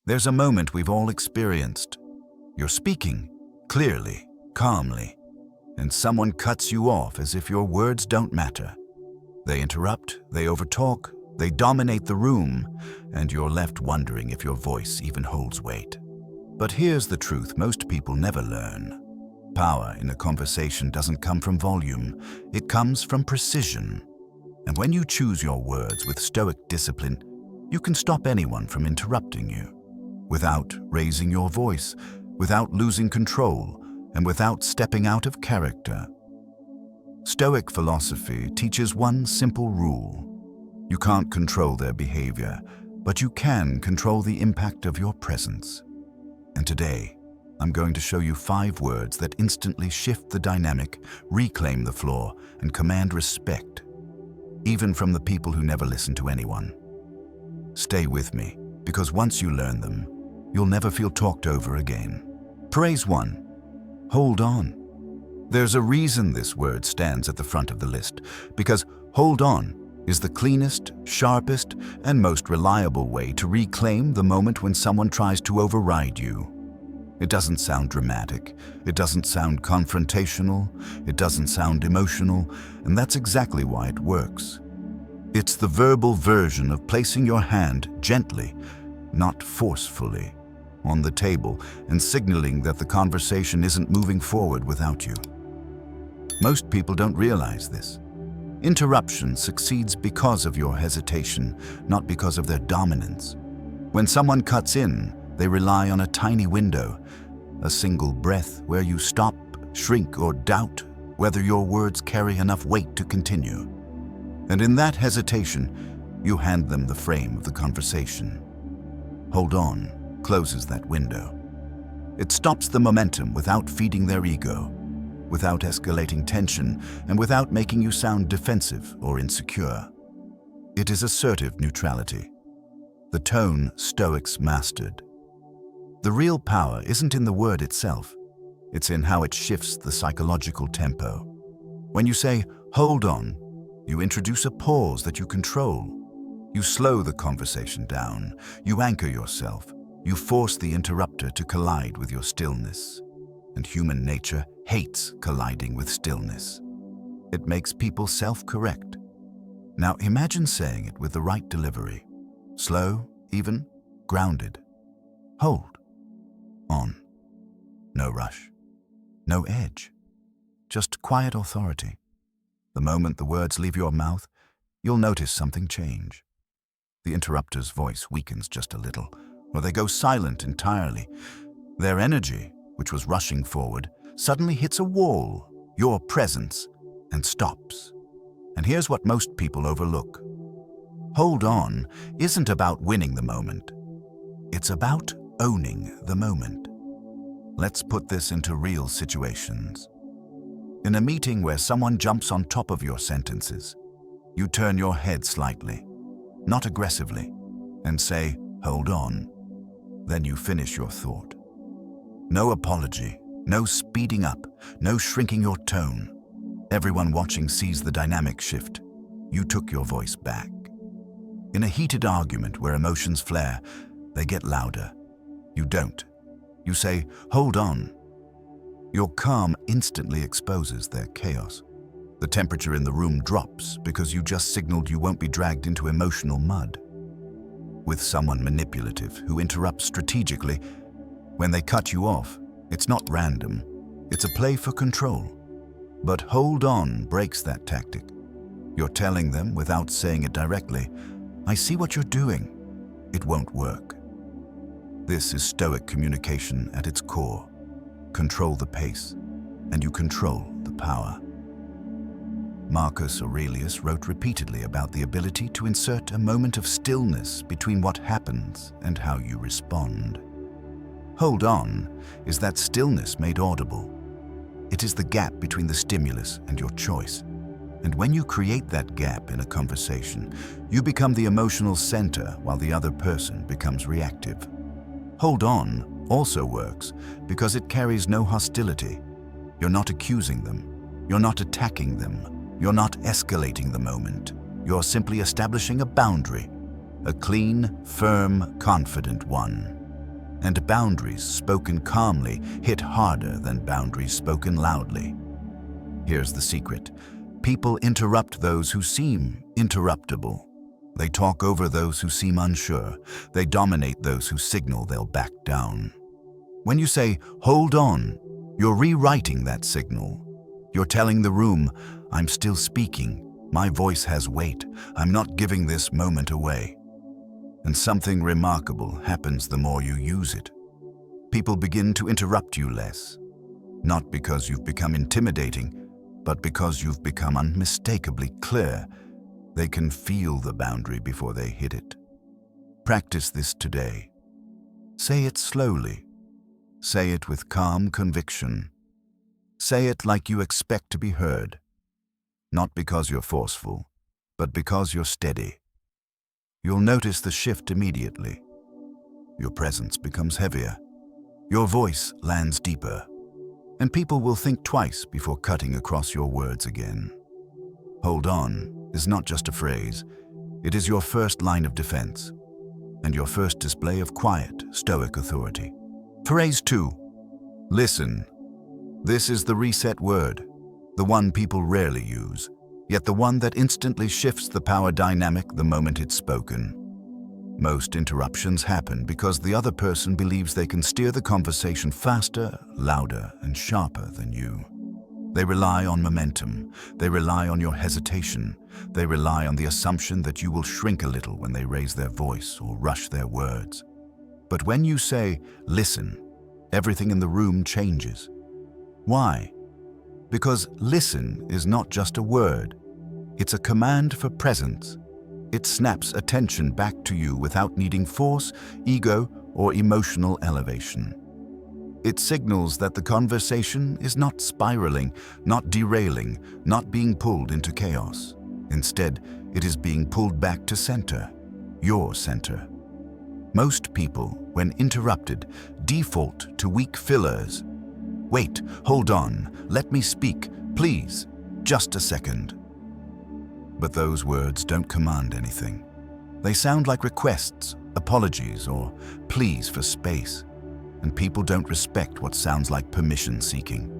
There's a moment we've all experienced. You're speaking, clearly, calmly, and someone cuts you off as if your words don't matter. They interrupt, they overtalk, they dominate the room, and you're left wondering if your voice even holds weight. But here's the truth most people never learn. Power in a conversation doesn't come from volume, it comes from precision. And when you choose your words with Stoic discipline, you can stop anyone from interrupting you, without raising your voice, without losing control, and without stepping out of character. Stoic philosophy teaches one simple rule. You can't control their behavior, but you can control the impact of your presence. And today, I'm going to show you 5 words that instantly shift the dynamic, reclaim the floor, and command respect, even from the people who never listen to anyone. Stay with me, because once you learn them, you'll never feel talked over again. Praise 1. Hold on. There's a reason this word stands at the front of the list, because hold on is the cleanest, sharpest, and most reliable way to reclaim the moment when someone tries to override you. It doesn't sound dramatic, it doesn't sound confrontational, it doesn't sound emotional, and that's exactly why it works. It's the verbal version of placing your hand gently, not forcefully, on the table and signaling that the conversation isn't moving forward without you. Most people don't realize this. Interruption succeeds because of your hesitation, not because of their dominance. When someone cuts in, they rely on a tiny window, a single breath where you stop, shrink, or doubt whether your words carry enough weight to continue. And in that hesitation, you hand them the frame of the conversation. Hold on closes that window. It stops the momentum without feeding their ego, without escalating tension, and without making you sound defensive or insecure. It is assertive neutrality, the tone Stoics mastered. The real power isn't in the word itself, it's in how it shifts the psychological tempo. When you say, hold on, you introduce a pause that you control. You slow the conversation down, you anchor yourself, you force the interrupter to collide with your stillness. And human nature hates colliding with stillness. It makes people self-correct. Now imagine saying it with the right delivery. Slow, even, grounded. Hold. On. No rush. No edge. Just quiet authority. The moment the words leave your mouth, you'll notice something change. The interrupter's voice weakens just a little, or they go silent entirely. Their energy, which was rushing forward, suddenly hits a wall, your presence, and stops. And here's what most people overlook. Hold on isn't about winning the moment. It's about owning the moment. Let's put this into real situations. In a meeting where someone jumps on top of your sentences, you turn your head slightly, not aggressively, and say, hold on. Then you finish your thought. No apology, no speeding up, no shrinking your tone. Everyone watching sees the dynamic shift. You took your voice back. In a heated argument where emotions flare, they get louder. You don't. You say, hold on. Your calm instantly exposes their chaos. The temperature in the room drops because you just signaled you won't be dragged into emotional mud. With someone manipulative who interrupts strategically, when they cut you off, it's not random, it's a play for control. But hold on breaks that tactic. You're telling them, without saying it directly, I see what you're doing. It won't work. This is Stoic communication at its core. Control the pace, and you control the power. Marcus Aurelius wrote repeatedly about the ability to insert a moment of stillness between what happens and how you respond. Hold on is that stillness made audible. It is the gap between the stimulus and your choice. And when you create that gap in a conversation, you become the emotional center while the other person becomes reactive. Hold on also works because it carries no hostility. You're not accusing them. You're not attacking them. You're not escalating the moment. You're simply establishing a boundary, a clean, firm, confident one. And boundaries spoken calmly hit harder than boundaries spoken loudly. Here's the secret. People interrupt those who seem interruptible. They talk over those who seem unsure. They dominate those who signal they'll back down. When you say, "Hold on," you're rewriting that signal. You're telling the room, "I'm still speaking. My voice has weight. I'm not giving this moment away." And something remarkable happens the more you use it. People begin to interrupt you less, not because you've become intimidating, but because you've become unmistakably clear. They can feel the boundary before they hit it. Practice this today. Say it slowly. Say it with calm conviction. Say it like you expect to be heard. Not because you're forceful, but because you're steady. You'll notice the shift immediately. Your presence becomes heavier. Your voice lands deeper. And people will think twice before cutting across your words again. "Hold on" is not just a phrase. It is your first line of defense and your first display of quiet, stoic authority. Phrase 2. Listen. This is the reset word, the one people rarely use, yet the one that instantly shifts the power dynamic the moment it's spoken. Most interruptions happen because the other person believes they can steer the conversation faster, louder, and sharper than you. They rely on momentum. They rely on your hesitation. They rely on the assumption that you will shrink a little when they raise their voice or rush their words. But when you say, "Listen," everything in the room changes. Why? Because listen is not just a word. It's a command for presence. It snaps attention back to you without needing force, ego, or emotional elevation. It signals that the conversation is not spiraling, not derailing, not being pulled into chaos. Instead, it is being pulled back to center, your center. Most people, when interrupted, default to weak fillers. "Wait, hold on, let me speak, please, just a second." But those words don't command anything. They sound like requests, apologies, or pleas for space. And people don't respect what sounds like permission-seeking.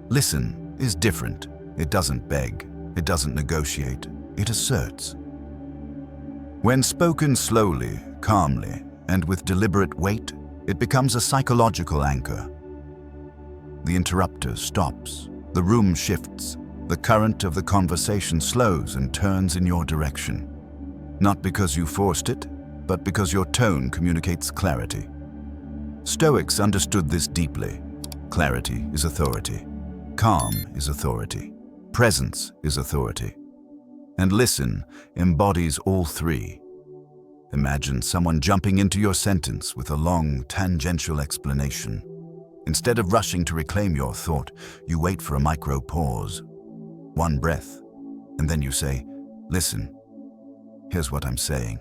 Listen is different. It doesn't beg. It doesn't negotiate. It asserts. When spoken slowly, calmly, and with deliberate weight, it becomes a psychological anchor. The interrupter stops. The room shifts. The current of the conversation slows and turns in your direction. Not because you forced it, but because your tone communicates clarity. Stoics understood this deeply. Clarity is authority. Calm is authority. Presence is authority. And listen embodies all three. Imagine someone jumping into your sentence with a long, tangential explanation. Instead of rushing to reclaim your thought, you wait for a micro pause. One breath, and then you say, "Listen, here's what I'm saying."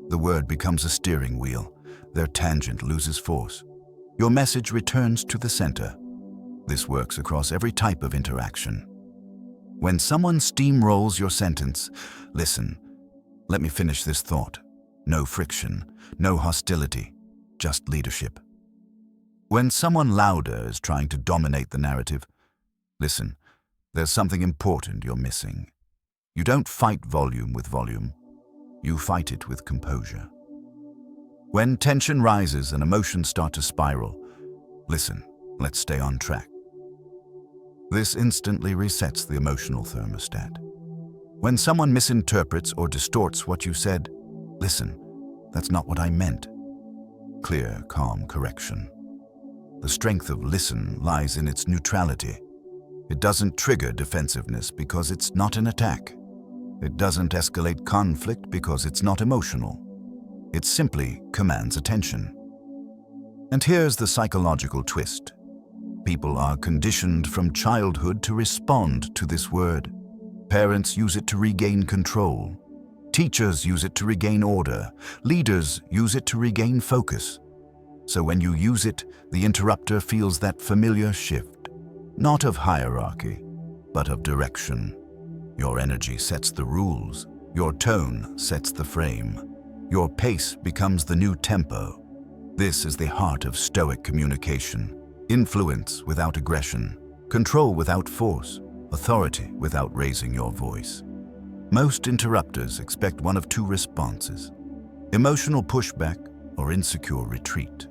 The word becomes a steering wheel. Their tangent loses force. Your message returns to the center. This works across every type of interaction. When someone steamrolls your sentence, "Listen, let me finish this thought." No friction, no hostility, just leadership. When someone louder is trying to dominate the narrative, "Listen, there's something important you're missing." You don't fight volume with volume. You fight it with composure. When tension rises and emotions start to spiral, "Listen, let's stay on track." This instantly resets the emotional thermostat. When someone misinterprets or distorts what you said, "Listen, that's not what I meant." Clear, calm correction. The strength of listen lies in its neutrality. It doesn't trigger defensiveness because it's not an attack. It doesn't escalate conflict because it's not emotional. It simply commands attention. And here's the psychological twist. People are conditioned from childhood to respond to this word. Parents use it to regain control. Teachers use it to regain order. Leaders use it to regain focus. So when you use it, the interrupter feels that familiar shift, not of hierarchy, but of direction. Your energy sets the rules. Your tone sets the frame. Your pace becomes the new tempo. This is the heart of Stoic communication: influence without aggression, control without force, authority without raising your voice. Most interrupters expect one of two responses: emotional pushback or insecure retreat.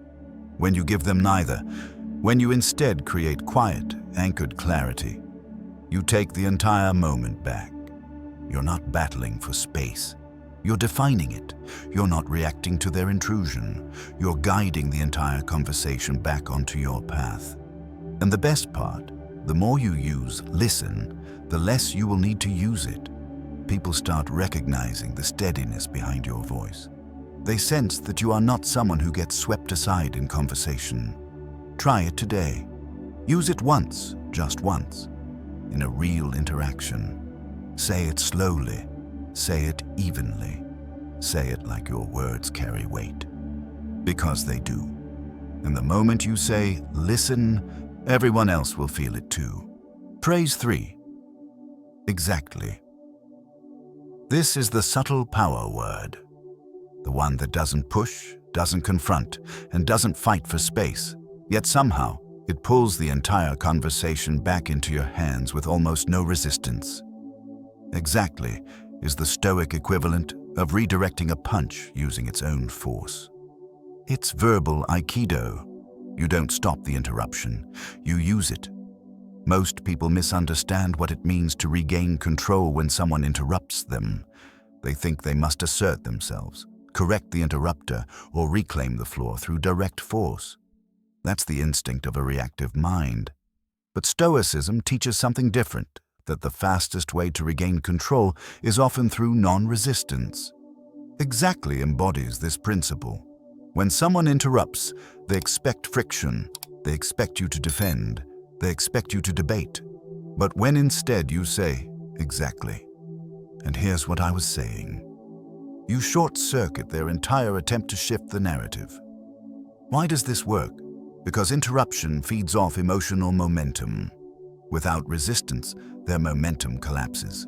When you give them neither, when you instead create quiet, anchored clarity, you take the entire moment back. You're not battling for space. You're defining it. You're not reacting to their intrusion. You're guiding the entire conversation back onto your path. And the best part, the more you use listen, the less you will need to use it. People start recognizing the steadiness behind your voice. They sense that you are not someone who gets swept aside in conversation. Try it today. Use it once, just once, in a real interaction. Say it slowly. Say it evenly. Say it like your words carry weight. Because they do. And the moment you say, listen, everyone else will feel it too. Praise 3. Exactly. This is the subtle power word. The one that doesn't push, doesn't confront, and doesn't fight for space. Yet somehow, it pulls the entire conversation back into your hands with almost no resistance. Exactly is the Stoic equivalent of redirecting a punch using its own force. It's verbal aikido. You don't stop the interruption, you use it. Most people misunderstand what it means to regain control when someone interrupts them. They think they must assert themselves, correct the interrupter, or reclaim the floor through direct force. That's the instinct of a reactive mind. But Stoicism teaches something different, that the fastest way to regain control is often through non-resistance. Exactly embodies this principle. When someone interrupts, they expect friction, they expect you to defend, they expect you to debate. But when instead you say, exactly, and here's what I was saying, you short-circuit their entire attempt to shift the narrative. Why does this work? Because interruption feeds off emotional momentum. Without resistance, their momentum collapses.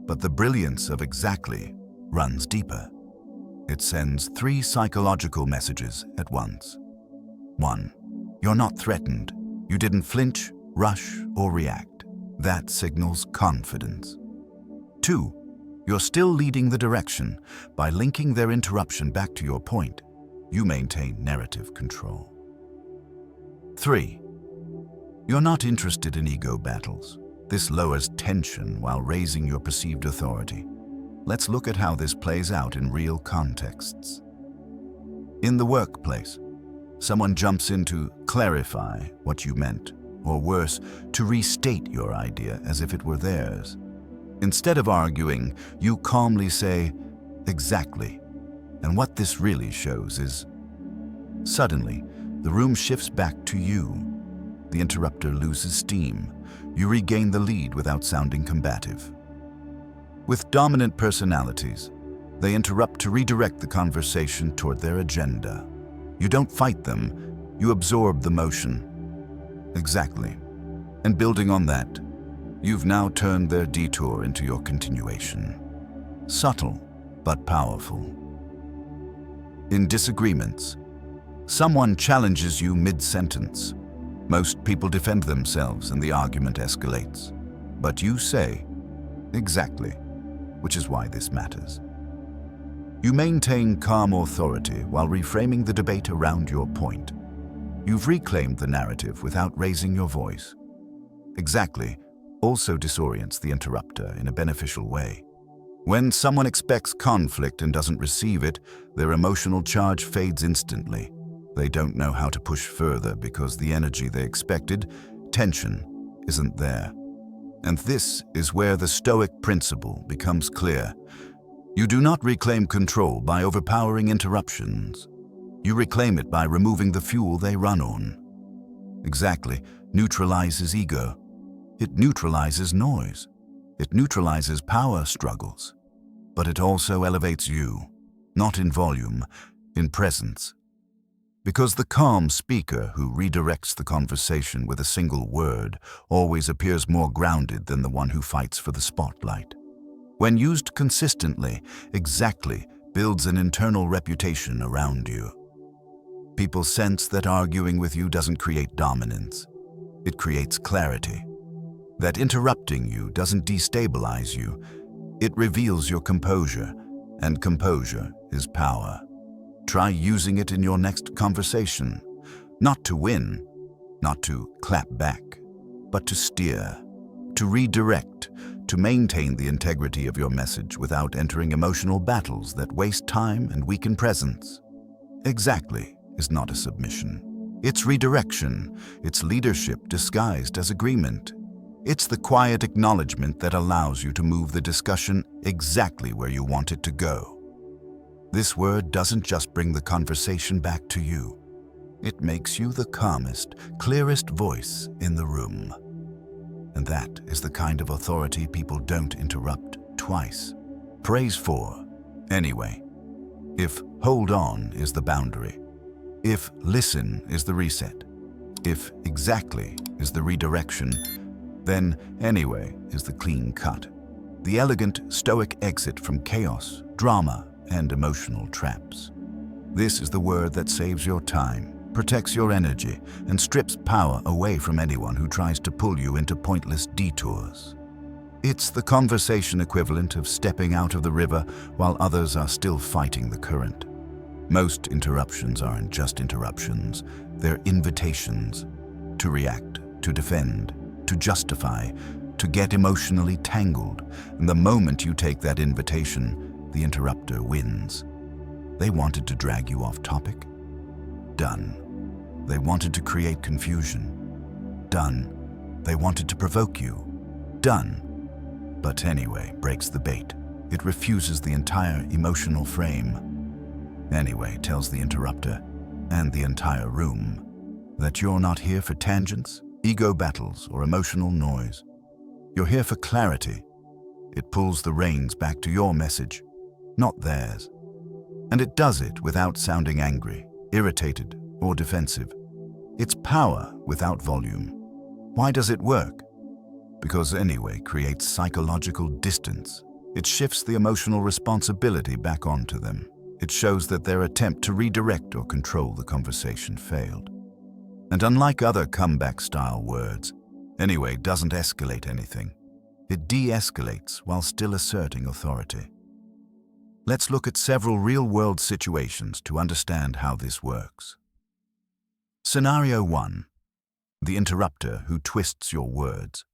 But the brilliance of exactly runs deeper. It sends 3 psychological messages at once. 1. You're not threatened. You didn't flinch, rush, or react. That signals confidence. 2. You're still leading the direction. By linking their interruption back to your point, you maintain narrative control. 3. You're not interested in ego battles. This lowers tension while raising your perceived authority. Let's look at how this plays out in real contexts. In the workplace, someone jumps in to clarify what you meant, or worse, to restate your idea as if it were theirs. Instead of arguing, you calmly say, exactly. And what this really shows is, suddenly, the room shifts back to you. The interrupter loses steam. You regain the lead without sounding combative. With dominant personalities, they interrupt to redirect the conversation toward their agenda. You don't fight them, you absorb the motion. Exactly. And building on that, you've now turned their detour into your continuation. Subtle, but powerful. In disagreements, someone challenges you mid-sentence. Most people defend themselves and the argument escalates. But you say, exactly, which is why this matters. You maintain calm authority while reframing the debate around your point. You've reclaimed the narrative without raising your voice. Exactly also disorients the interrupter in a beneficial way. When someone expects conflict and doesn't receive it, their emotional charge fades instantly. They don't know how to push further because the energy they expected, tension, isn't there. And this is where the Stoic principle becomes clear. You do not reclaim control by overpowering interruptions. You reclaim it by removing the fuel they run on. Exactly neutralizes ego. It neutralizes noise. It neutralizes power struggles. But it also elevates you, not in volume, in presence. Because the calm speaker who redirects the conversation with a single word always appears more grounded than the one who fights for the spotlight. When used consistently, exactly builds an internal reputation around you. People sense that arguing with you doesn't create dominance. It creates clarity. That interrupting you doesn't destabilize you. It reveals your composure, and composure is power. Try using it in your next conversation, not to win, not to clap back, but to steer, to redirect, to maintain the integrity of your message without entering emotional battles that waste time and weaken presence. Exactly is not a submission. It's redirection. It's leadership disguised as agreement. It's the quiet acknowledgement that allows you to move the discussion exactly where you want it to go. This word doesn't just bring the conversation back to you. It makes you the calmest, clearest voice in the room. And that is the kind of authority people don't interrupt twice. Praise for, anyway. If hold on is the boundary, if listen is the reset, if exactly is the redirection, then anyway is the clean cut. The elegant Stoic exit from chaos, drama, and emotional traps. This is the word that saves your time, protects your energy, and strips power away from anyone who tries to pull you into pointless detours. It's the conversation equivalent of stepping out of the river while others are still fighting the current. Most interruptions aren't just interruptions, they're invitations to react, to defend, to justify, to get emotionally tangled. And the moment you take that invitation, the interrupter wins. They wanted to drag you off topic? Done. They wanted to create confusion? Done. They wanted to provoke you? Done. But anyway breaks the bait. It refuses the entire emotional frame. Anyway tells the interrupter and the entire room that you're not here for tangents, ego battles, or emotional noise. You're here for clarity. It pulls the reins back to your message, not theirs. And it does it without sounding angry, irritated, or defensive. It's power without volume. Why does it work? Because anyway creates psychological distance. It shifts the emotional responsibility back onto them. It shows that their attempt to redirect or control the conversation failed. And unlike other comeback-style words, anyway doesn't escalate anything. It de-escalates while still asserting authority. Let's look at several real-world situations to understand how this works. Scenario 1. The interrupter who twists your words.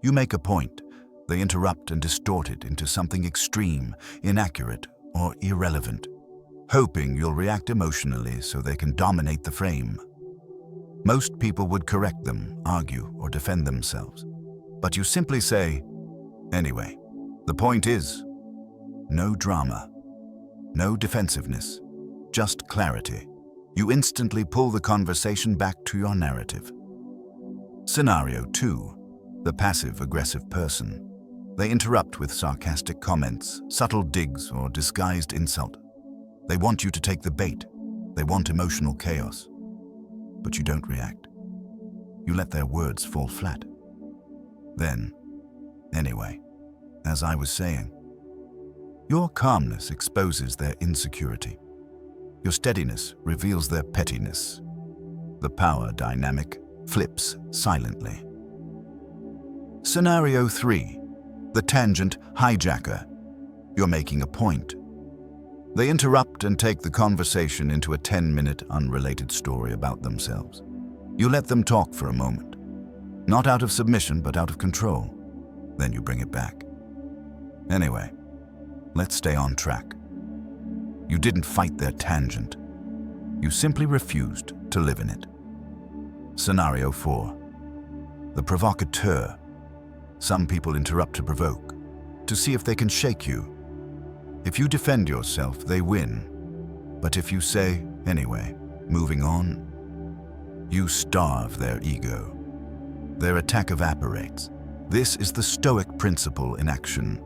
You make a point, they interrupt and distort it into something extreme, inaccurate, or irrelevant, hoping you'll react emotionally so they can dominate the frame. Most people would correct them, argue, or defend themselves. But you simply say, anyway, the point is, no drama, no defensiveness, just clarity. You instantly pull the conversation back to your narrative. Scenario 2. The passive-aggressive person. They interrupt with sarcastic comments, subtle digs, or disguised insult. They want you to take the bait. They want emotional chaos. But you don't react. You let their words fall flat. Then, anyway, as I was saying, your calmness exposes their insecurity. Your steadiness reveals their pettiness. The power dynamic flips silently. Scenario 3. The tangent hijacker. You're making a point. They interrupt and take the conversation into a 10-minute unrelated story about themselves. You let them talk for a moment. Not out of submission, but out of control. Then you bring it back. Anyway, let's stay on track. You didn't fight their tangent. You simply refused to live in it. Scenario 4. The provocateur. Some people interrupt to provoke, to see if they can shake you. If you defend yourself, they win. But if you say, anyway, moving on, you starve their ego. Their attack evaporates. This is the Stoic principle in action.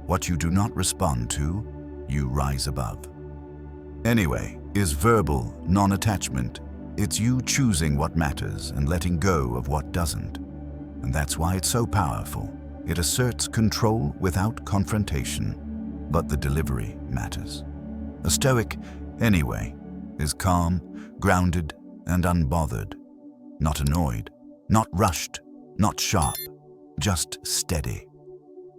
What you do not respond to, you rise above. Anyway is verbal non-attachment. It's you choosing what matters and letting go of what doesn't. And that's why it's so powerful. It asserts control without confrontation, but the delivery matters. A Stoic, anyway, is calm, grounded, and unbothered. Not annoyed, not rushed, not sharp, just steady.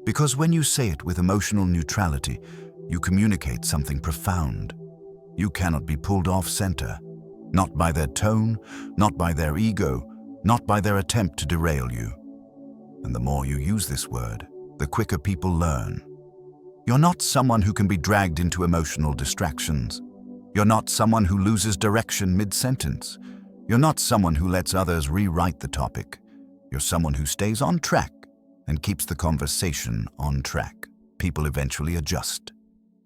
Because when you say it with emotional neutrality, you communicate something profound. You cannot be pulled off center, not by their tone, not by their ego, not by their attempt to derail you. And the more you use this word, the quicker people learn. You're not someone who can be dragged into emotional distractions. You're not someone who loses direction mid-sentence. You're not someone who lets others rewrite the topic. You're someone who stays on track and keeps the conversation on track. People eventually adjust.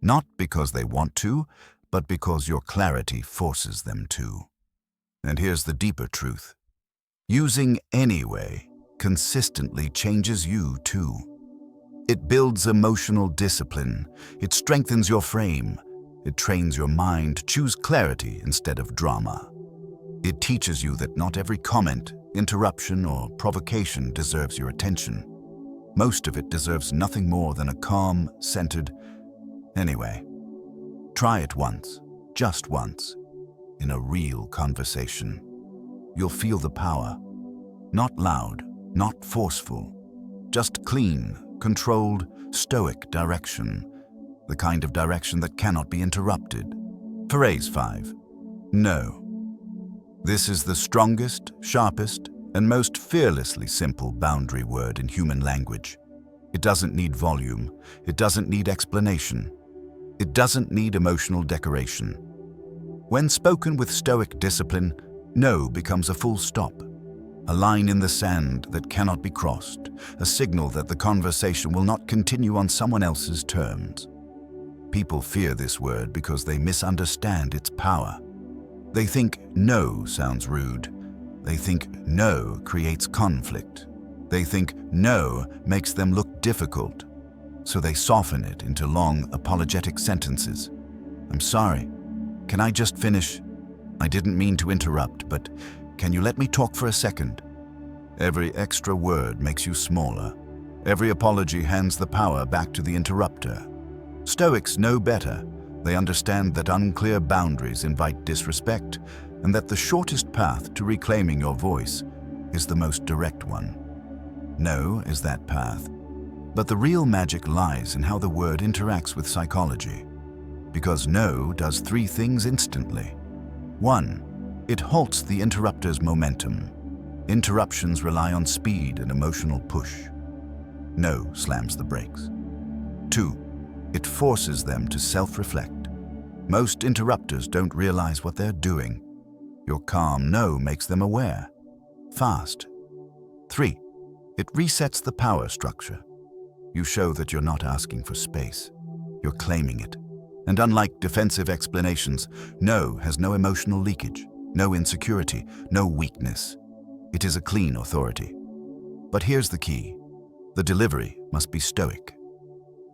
Not because they want to, but because your clarity forces them to. And here's the deeper truth. Using anyway consistently changes you too. It builds emotional discipline. It strengthens your frame. It trains your mind to choose clarity instead of drama. It teaches you that not every comment, interruption, or provocation deserves your attention. Most of it deserves nothing more than a calm, centered, anyway. Try it once, just once, in a real conversation. You'll feel the power. Not loud, not forceful, just clean, controlled, stoic direction. The kind of direction that cannot be interrupted. Phrase 5. No. This is the strongest, sharpest, and most fearlessly simple boundary word in human language. It doesn't need volume. It doesn't need explanation. It doesn't need emotional decoration. When spoken with stoic discipline, no becomes a full stop, a line in the sand that cannot be crossed, a signal that the conversation will not continue on someone else's terms. People fear this word because they misunderstand its power. They think no sounds rude. They think no creates conflict. They think no makes them look difficult. So they soften it into long, apologetic sentences. I'm sorry. Can I just finish? I didn't mean to interrupt, but can you let me talk for a second? Every extra word makes you smaller. Every apology hands the power back to the interrupter. Stoics know better. They understand that unclear boundaries invite disrespect, and that the shortest path to reclaiming your voice is the most direct one. No is that path. But the real magic lies in how the word interacts with psychology. Because no does 3 things instantly. 1. It halts the interrupter's momentum. Interruptions rely on speed and emotional push. No slams the brakes. 2. It forces them to self-reflect. Most interrupters don't realize what they're doing. Your calm no makes them aware. Fast. 3. It resets the power structure. You show that you're not asking for space. You're claiming it. And unlike defensive explanations, no has no emotional leakage, no insecurity, no weakness. It is a clean authority. But here's the key. The delivery must be stoic.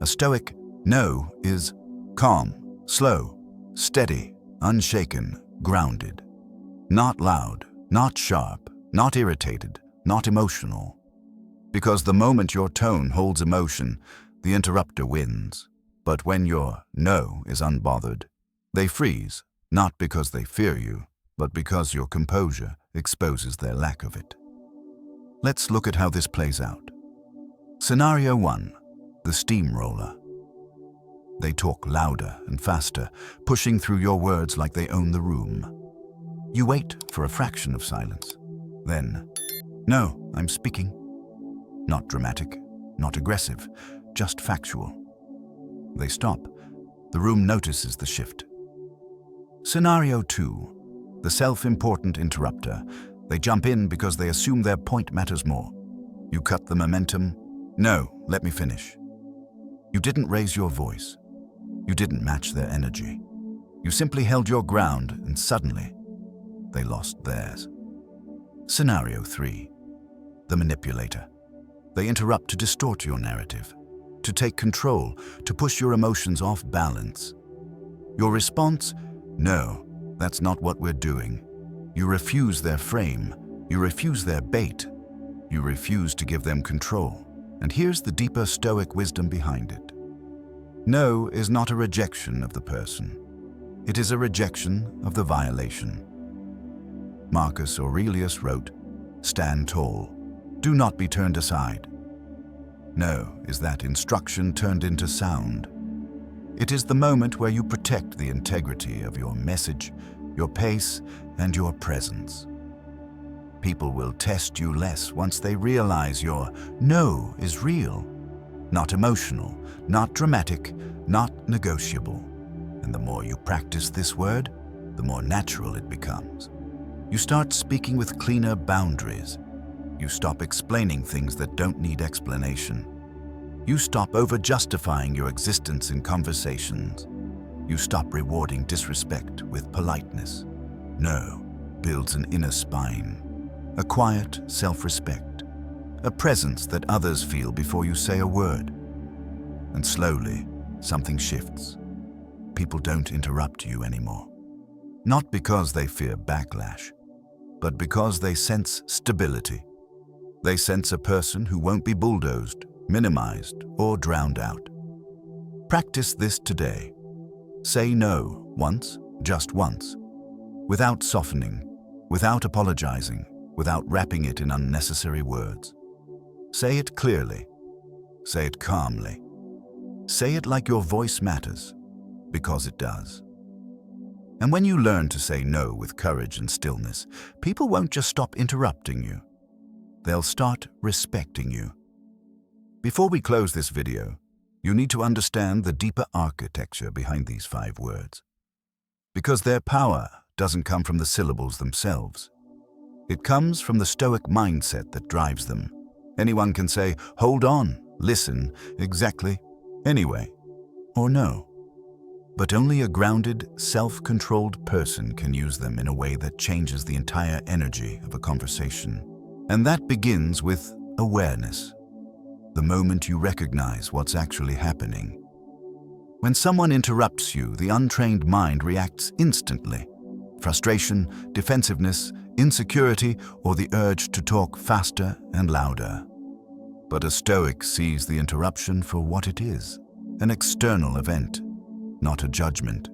A stoic no is calm, slow, steady, unshaken, grounded. Not loud, not sharp, not irritated, not emotional. Because the moment your tone holds emotion, the interrupter wins. But when your no is unbothered, they freeze, not because they fear you, but because your composure exposes their lack of it. Let's look at how this plays out. Scenario 1. The steamroller. They talk louder and faster, pushing through your words like they own the room. You wait for a fraction of silence. Then, no, I'm speaking. Not dramatic, not aggressive, just factual. They stop. The room notices the shift. Scenario 2. The self-important interrupter. They jump in because they assume their point matters more. You cut the momentum. No, let me finish. You didn't raise your voice. You didn't match their energy. You simply held your ground, and suddenly, they lost theirs. Scenario 3. The manipulator. They interrupt to distort your narrative, to take control, to push your emotions off balance. Your response? No, that's not what we're doing. You refuse their frame. You refuse their bait. You refuse to give them control. And here's the deeper Stoic wisdom behind it. No is not a rejection of the person. It is a rejection of the violation. Marcus Aurelius wrote, "Stand tall. Do not be turned aside." No is that instruction turned into sound. It is the moment where you protect the integrity of your message, your pace, and your presence. People will test you less once they realize your no is real, not emotional, not dramatic, not negotiable. And the more you practice this word, the more natural it becomes. You start speaking with cleaner boundaries. You stop explaining things that don't need explanation. You stop over-justifying your existence in conversations. You stop rewarding disrespect with politeness. No builds an inner spine, a quiet self-respect, a presence that others feel before you say a word. And slowly, something shifts. People don't interrupt you anymore. Not because they fear backlash, but because they sense stability. They sense a person who won't be bulldozed, minimized, or drowned out. Practice this today. Say no once, just once, without softening, without apologizing, without wrapping it in unnecessary words. Say it clearly. Say it calmly. Say it like your voice matters, because it does. And when you learn to say no with courage and stillness, people won't just stop interrupting you. They'll start respecting you. Before we close this video, you need to understand the deeper architecture behind these 5 words. Because their power doesn't come from the syllables themselves. It comes from the Stoic mindset that drives them. Anyone can say, hold on, listen, exactly, anyway, or no. But only a grounded, self-controlled person can use them in a way that changes the entire energy of a conversation. And that begins with awareness. The moment you recognize what's actually happening. When someone interrupts you, the untrained mind reacts instantly. Frustration, defensiveness, insecurity, or the urge to talk faster and louder. But a Stoic sees the interruption for what it is, an external event, not a judgment,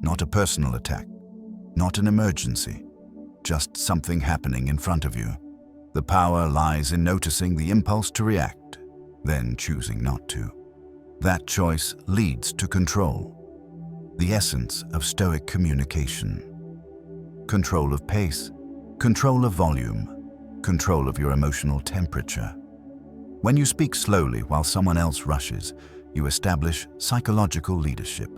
not a personal attack, not an emergency, just something happening in front of you. The power lies in noticing the impulse to react, then choosing not to. That choice leads to control, the essence of Stoic communication. Control of pace, control of volume, control of your emotional temperature. When you speak slowly while someone else rushes, you establish psychological leadership.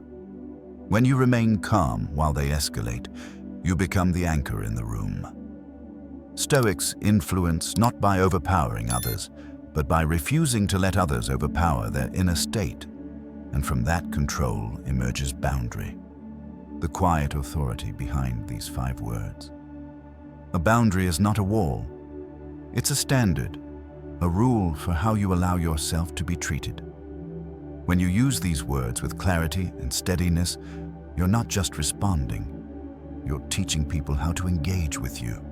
When you remain calm while they escalate, you become the anchor in the room. Stoics influence not by overpowering others, but by refusing to let others overpower their inner state. And from that control emerges boundary, the quiet authority behind these 5 words. A boundary is not a wall. It's a standard, a rule for how you allow yourself to be treated. When you use these words with clarity and steadiness, you're not just responding. You're teaching people how to engage with you.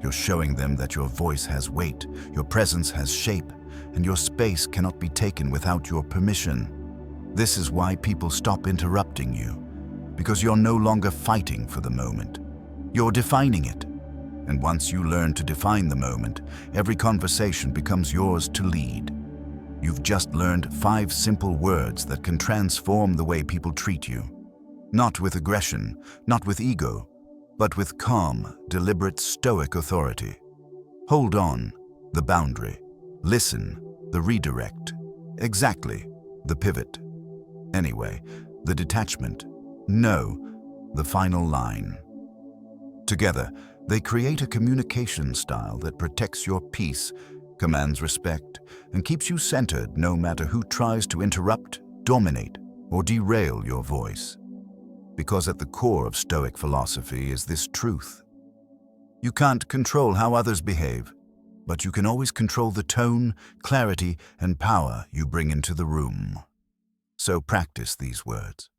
You're showing them that your voice has weight, your presence has shape, and your space cannot be taken without your permission. This is why people stop interrupting you, because you're no longer fighting for the moment. You're defining it. And once you learn to define the moment, every conversation becomes yours to lead. You've just learned 5 simple words that can transform the way people treat you. Not with aggression, not with ego, but with calm, deliberate Stoic authority. Hold on, the boundary. Listen, the redirect. Exactly, the pivot. Anyway, the detachment. No, the final line. Together, they create a communication style that protects your peace, commands respect, and keeps you centered no matter who tries to interrupt, dominate, or derail your voice. Because at the core of Stoic philosophy is this truth. You can't control how others behave, but you can always control the tone, clarity, and power you bring into the room. So practice these words.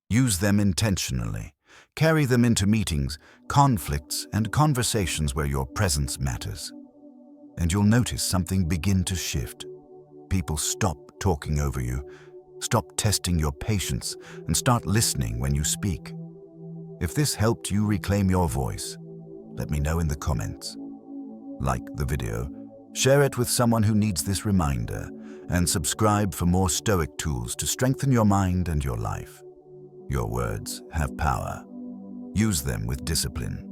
Use them intentionally. Carry them into meetings, conflicts, and conversations where your presence matters. And you'll notice something begin to shift. People stop talking over you, stop testing your patience, and start listening when you speak. If this helped you reclaim your voice, let me know in the comments. Like the video, share it with someone who needs this reminder, and subscribe for more Stoic tools to strengthen your mind and your life. Your words have power. Use them with discipline.